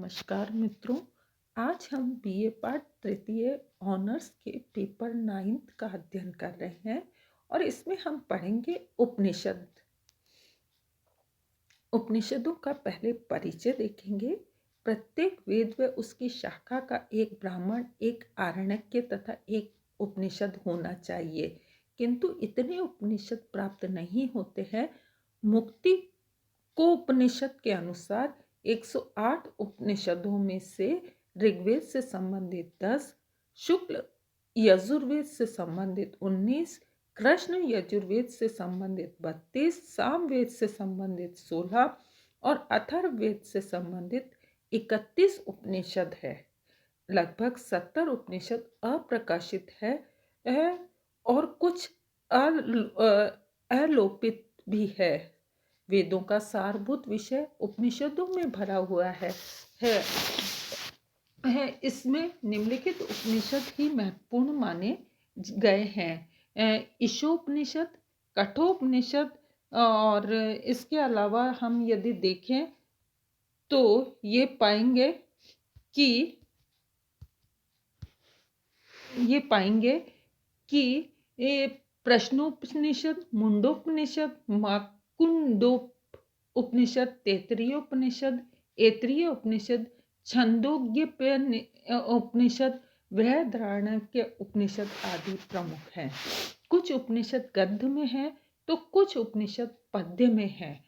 नमस्कार मित्रों। आज हम बीए पाठ तृतीय ऑनर्स के पेपर 9 का अध्ययन कर रहे हैं और इसमें हम पढ़ेंगे उपनिषद। उपनिषदों का पहले परिचय देखेंगे। प्रत्येक वेद व उसकी शाखा का एक ब्राह्मण, एक आरण्यक तथा एक उपनिषद होना चाहिए, किंतु इतने उपनिषद प्राप्त नहीं होते हैं। मुक्ति को उपनिषद के अनुसार 108 उपनिषदों में से ऋग्वेद से संबंधित 10, शुक्ल यजुर्वेद से संबंधित 19, कृष्ण यजुर्वेद से संबंधित 32, सामवेद से संबंधित 16 और अथर्ववेद से संबंधित 31 उपनिषद है। लगभग 70 उपनिषद अप्रकाशित है और कुछ अलोपित भी है। वेदों का सारभूत विषय उपनिषदों में भरा हुआ है। इसमें निम्नलिखित उपनिषद ही महत्वपूर्ण माने गए हैं। ईशोपनिषद, कठोपनिषद और इसके अलावा हम यदि देखें तो ये पाएंगे कि प्रश्नोपनिषद, मुंडोपनिषद, माकुंडोप उपनिषद, तैत्तिरीय उपनिषद, ऐत्तिरीय उपनिषद, छंदोग्योपनिषद उपनिषद, बृहदारण्यक उपनिषद आदि प्रमुख हैं। कुछ उपनिषद गद्य में है तो कुछ उपनिषद पद्य में है।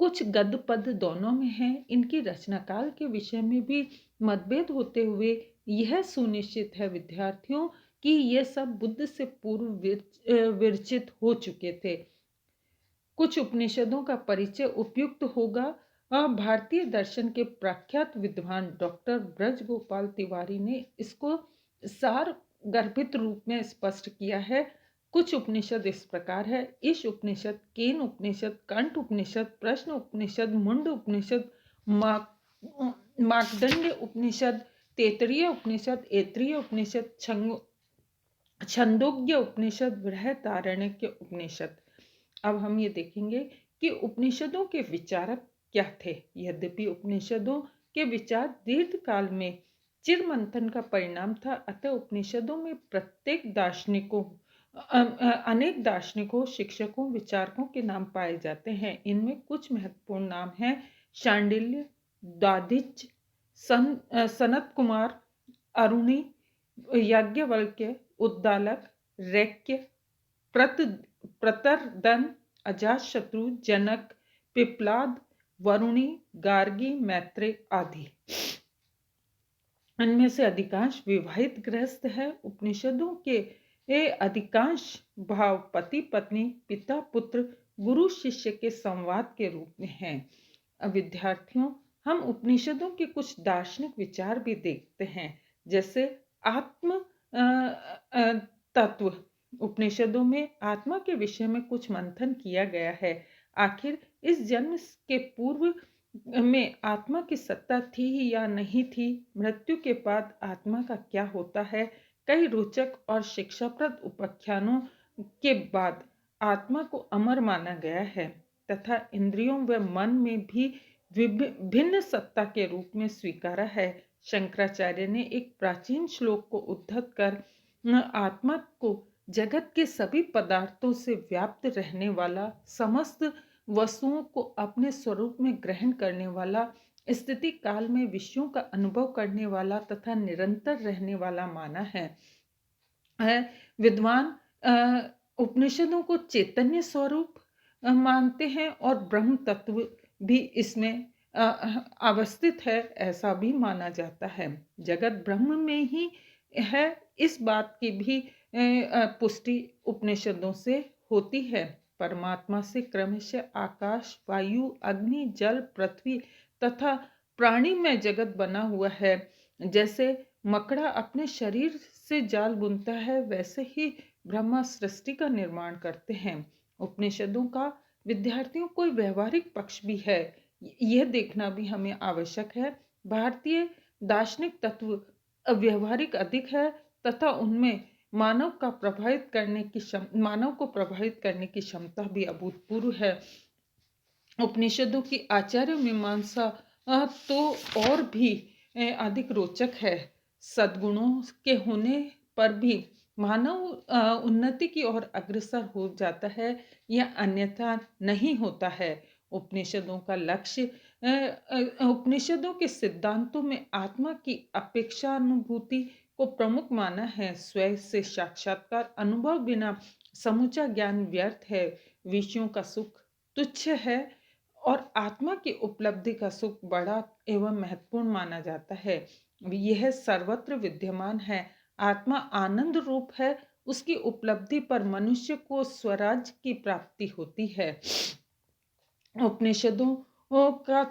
कुछ गद्य पद्य दोनों में है। इनकी रचना काल के विषय में भी मतभेद होते हुए यह सुनिश्चित है विद्यार्थियों कि ये सब बुद्ध से पूर्व विरचित हो चुके थे। कुछ उपनिषदों का परिचय उपयुक्त होगा। भारतीय दर्शन के प्रख्यात विद्वान डॉक्टर ब्रजगोपाल तिवारी ने इसको सार गर्भित रूप में स्पष्ट किया है। कुछ उपनिषद इस प्रकार है: ईश उपनिषद, केन उपनिषद, कंठ उपनिषद, प्रश्न उपनिषद, मुंड उपनिषद, मार्कंडेय उपनिषद, तैत्तिरीय उपनिषद, ऐत्तिरीय उपनिषद, छंदोग्य उपनिषद, बृहदारण्यक उपनिषद। अब हम ये देखेंगे कि उपनिषदों के विचारक क्या थे। यद्यपि उपनिषदों के विचार दीर्घ काल में चिरमंथन का परिणाम था, अतः उपनिषदों में अनेक दार्शनिकों, शिक्षकों, विचारकों के नाम पाए जाते हैं। इनमें कुछ महत्वपूर्ण नाम हैं: शांडिल्य, दाधिच, सनत कुमार, अरुणि, याज्ञवल्क्य, उद्दालक, रैक्य, प्रतरदन, अजातशत्रु, जनक, पिप्लाद, वरुणी, गार्गी, मैत्रेय आदि। इनमें से अधिकांश विवाहित गृहस्थ है। उपनिषदों के अधिकांश भाव पति पत्नी, पिता पुत्र, गुरु शिष्य के संवाद के रूप में हैं। विद्यार्थियों, हम उपनिषदों के कुछ दार्शनिक विचार भी देखते हैं, जैसे आत्म तत्व। उपनिषदों में आत्मा के विषय में कुछ मंथन किया गया है। आखिर इस जन्म के पूर्व में आत्मा की सत्ता थी या नहीं थी, मृत्यु के बाद आत्मा का क्या होता है। कई रोचक और शिक्षाप्रद उपाख्यानों के बाद आत्मा को अमर माना गया है तथा इंद्रियों व मन में भी भिन्न सत्ता के रूप में स्वीकारा है। शंकराचार्य ने एक प्राचीन श्लोक को उद्धृत कर आत्मा को जगत के सभी पदार्थों से व्याप्त रहने वाला, समस्त वस्तुओं को अपने स्वरूप में ग्रहण करने वाला, स्थिति काल में विषयों का अनुभव करने वाला तथा निरंतर रहने वाला माना है। विद्वान उपनिषदों को चैतन्य स्वरूप मानते हैं और ब्रह्म तत्व भी इसमें अवस्थित है, ऐसा भी माना जाता है। जगत ब्रह्म में ही है, इस बात की भी पुष्टि उपनिषदों से होती है। परमात्मा से क्रमशः आकाश, वायु, अग्नि, जल, पृथ्वी तथा प्राणी में जगत बना हुआ है। जैसे मकड़ा अपने शरीर से जाल बुनता है, वैसे ही ब्रह्मा सृष्टि का निर्माण करते हैं। उपनिषदों का विद्यार्थियों कोई व्यवहारिक पक्ष भी है, यह देखना भी हमें आवश्यक है। भारतीय दार्शनिक तत्व व्यवहारिक अधिक है तथा उनमें मानव को प्रभावित करने की क्षमता भी अभूतपूर्व है। उपनिषदों की आचार्य मीमांसा तो और भी अधिक रोचक है। सद्गुणों के होने पर भी मानव उन्नति की ओर अग्रसर हो जाता है या अन्यथा नहीं होता है। उपनिषदों का लक्ष्य उपनिषदों के सिद्धांतों में आत्मा की अपेक्षानुभूति को प्रमुख माना है। स्वयं से साक्षात्कार अनुभव बिना समूचा ज्ञान व्यर्थ है। विषयों का सुख तुच्छ है और आत्मा की उपलब्धि का सुख बड़ा एवं महत्वपूर्ण माना जाता है। यह सर्वत्र विद्यमान है। आत्मा आनंद रूप है। उसकी उपलब्धि पर मनुष्य को स्वराज की प्राप्ति होती है। उपनिषदों का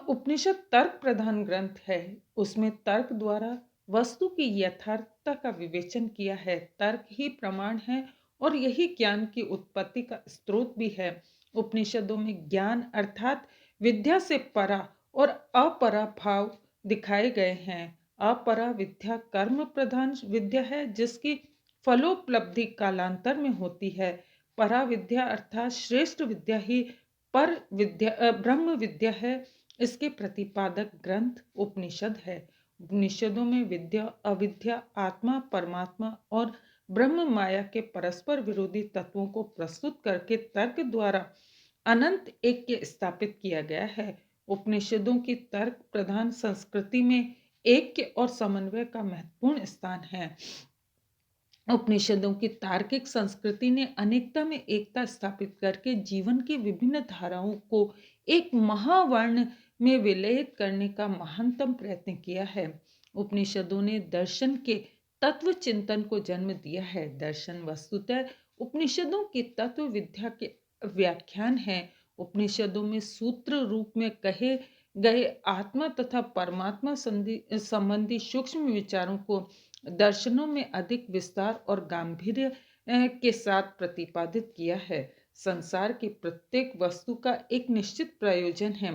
उपनिषद तर्क प्रधान ग्रंथ है। उसमें तर्क द्वारा वस्तु की यथार्थता का विवेचन किया है। तर्क ही प्रमाण है और यही ज्ञान की उत्पत्ति का स्रोत भी है। उपनिषदों में ज्ञान अर्थात विद्या से परा और अपरा भाव दिखाए गए हैं। अपरा विद्या कर्म प्रधान विद्या है जिसकी फलोपलब्धि कालांतर में होती है। परा विद्या अर्थात श्रेष्ठ विद्या ही पर विद्या ब्रह्म विद्या है। इसके प्रतिपादक ग्रंथ उपनिषद है। उपनिषदों में विद्या अविद्या आत्मा परमात्मा और ब्रह्म माया के परस्पर विरोधी तत्वों को प्रस्तुत करके तर्क द्वारा अनंत एक के स्थापित किया गया है। उपनिषदों की तर्क प्रधान संस्कृति में ऐक्य और समन्वय का महत्वपूर्ण स्थान है। उपनिषदों की तार्किक संस्कृति ने अनेकता में एकता स्थापित करके जीवन की विभिन्न धाराओं को एक महावर्ण में विलयित करने का महानतम प्रयत्न किया है। उपनिषदों ने दर्शन के तत्व चिंतन को जन्म दिया है। दर्शन वस्तुतः उपनिषदों की तत्व विद्या के व्याख्यान है। उपनिषदों में सूत्र रूप में कहे गए आत्मा तथा परमात्मा संबंधी सूक्ष्म विचारों को दर्शनों में अधिक विस्तार और गांधीर्य के साथ प्रतिपादित किया है। संसार की प्रत्येक वस्तु का एक निश्चित प्रयोजन है।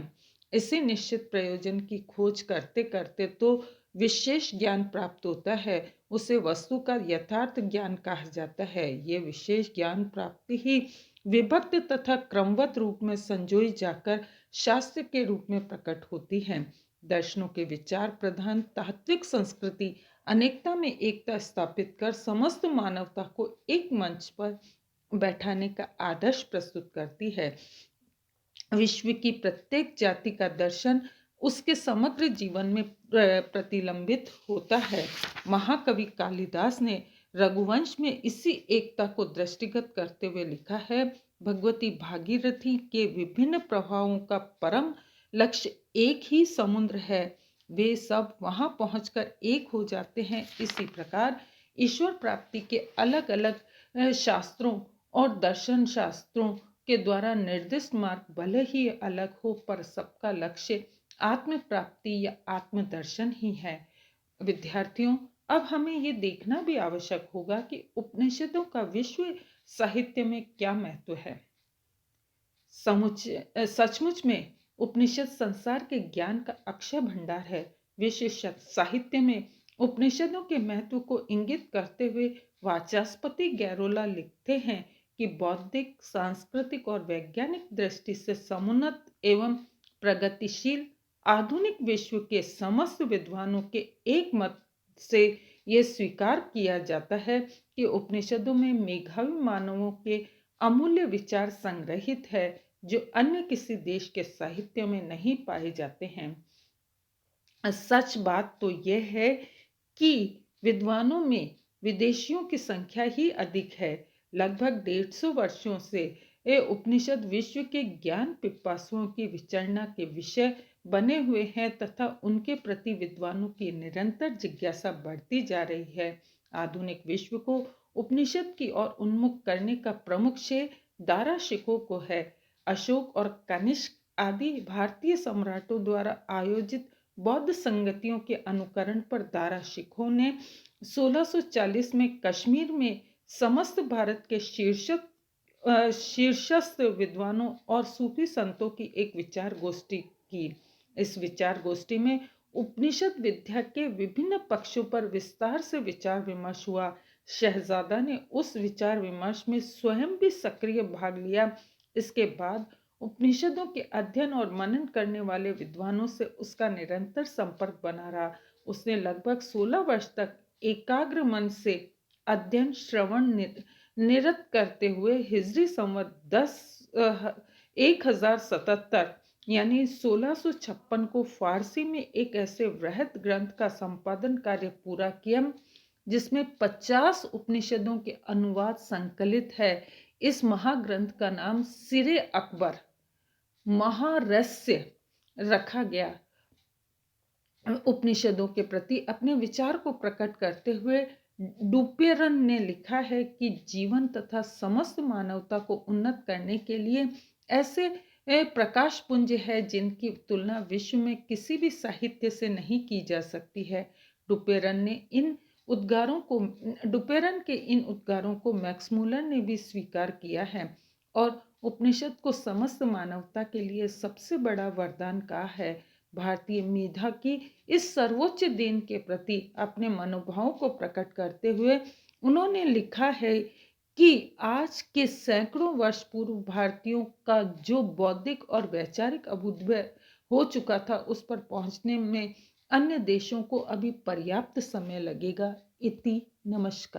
इसी निश्चित प्रयोजन की खोज करते करते तो विशेष ज्ञान प्राप्त होता है। उसे वस्तु का यथार्थ ज्ञान कहा जाता है। ये विशेष ज्ञान प्राप्ति ही विभक्त तथा क्रमवत रूप में संजोई जाकर शास्त्र के रूप में प्रकट होती है। दर्शनों के विचार प्रधान तात्विक संस्कृति अनेकता में एकता स्थापित कर समस्त मानवता को एक मंच पर बैठाने का आदर्श प्रस्तुत करती है। विश्व की प्रत्येक जाति का दर्शन उसके समग्र जीवन में प्रतिलंबित होता है। महाकवि कालिदास ने रघुवंश में इसी एकता को दृष्टिगत करते हुए लिखा है, भगवती भागीरथी के विभिन्न प्रभावों का परम लक्ष्य एक ही समुद्र है। वे सब वहां पहुंचकर एक हो जाते हैं। इसी प्रकार ईश्वर प्राप्ति के अलग अलग शास्त्रों और दर्शन शास्त्रों के द्वारा निर्दिष्ट मार्ग भले ही अलग हो पर सबका लक्ष्य आत्म प्राप्ति या आत्मदर्शन ही है। विद्यार्थियों, अब हमें ये देखना भी आवश्यक होगा कि उपनिषदों का विश्व साहित्य में क्या महत्व है। सचमुच में उपनिषद संसार के ज्ञान का अक्षय भंडार है। विश्व साहित्य में उपनिषदों के महत्व को इंगित करते हुए वाचस्पति गैरोला लिखते हैं कि बौद्धिक, सांस्कृतिक और वैज्ञानिक दृष्टि से समुन्नत एवं प्रगतिशील आधुनिक विश्व के समस्त विद्वानों के एक मत से यह स्वीकार किया जाता है कि उपनिषदों में मेधावी मानवों के अमूल्य विचार संग्रहित है जो अन्य किसी देश के साहित्य में नहीं पाए जाते हैं। सच बात तो यह है कि विद्वानों में विदेशियों की संख्या ही अधिक है। लगभग 150 वर्षों से ये उपनिषद विश्व के ज्ञान पिपासुओं की विचारणा के विषय बने हुए हैं तथा उनके प्रति विद्वानों की निरंतर जिज्ञासा बढ़ती जा रही है। आधुनिक विश्व को उपनिषद की ओर उन्मुख करने का प्रमुख श्रेय दाराशिकों को है। अशोक और कनिष्क आदि भारतीय सम्राटों द्वारा आयोजित बौद्ध संगतियों के अनुकरण पर दाराशिकों ने 1640 में कश्मीर में समस्त भारत के शीर्षस्थ विद्वानों और सूफी संतों की एक विचार गोष्ठी की। इस विचार गोष्ठी में उपनिषद विद्या के विभिन्न पक्षों पर विस्तार से विचार विमर्श हुआ। शहजादा ने उस विचार विमर्श में स्वयं भी सक्रिय भाग लिया। इसके बाद उपनिषदों के अध्ययन और मनन करने वाले विद्वानों से उसका निरंतर संपर्क बना रहा। उसने लगभग 16 वर्ष तक एकाग्र मन से अध्ययन श्रवण निरत करते हुए हिजरी संवत 1077 यानी 1656 को फारसी में एक ऐसे वृहत ग्रंथ का संपादन कार्य पूरा किया जिसमें 50 उपनिषदों के अनुवाद संकलित है। इस महाग्रंथ का नाम सिरे अकबर महारहस्य रखा गया। उपनिषदों के प्रति अपने विचार को प्रकट करते हुए डुपेरन ने लिखा है कि जीवन तथा समस्त मानवता को उन्नत करने के लिए ऐसे प्रकाश पुंज है जिनकी तुलना विश्व में किसी भी साहित्य से नहीं की जा सकती है। डुपेरन के इन उद्गारों को मैक्स मुलर ने भी स्वीकार किया है और उपनिषद को समस्त मानवता के लिए सबसे बड़ा वरदान कहा है। भारतीय मेधा की इस सर्वोच्च देन के प्रति अपने मनोभाव को प्रकट करते हुए उन्होंने लिखा है कि आज के सैकड़ों वर्ष पूर्व भारतीयों का जो बौद्धिक और वैचारिक अभ्युदय हो चुका था उस पर पहुंचने में अन्य देशों को अभी पर्याप्त समय लगेगा। इति नमस्कार।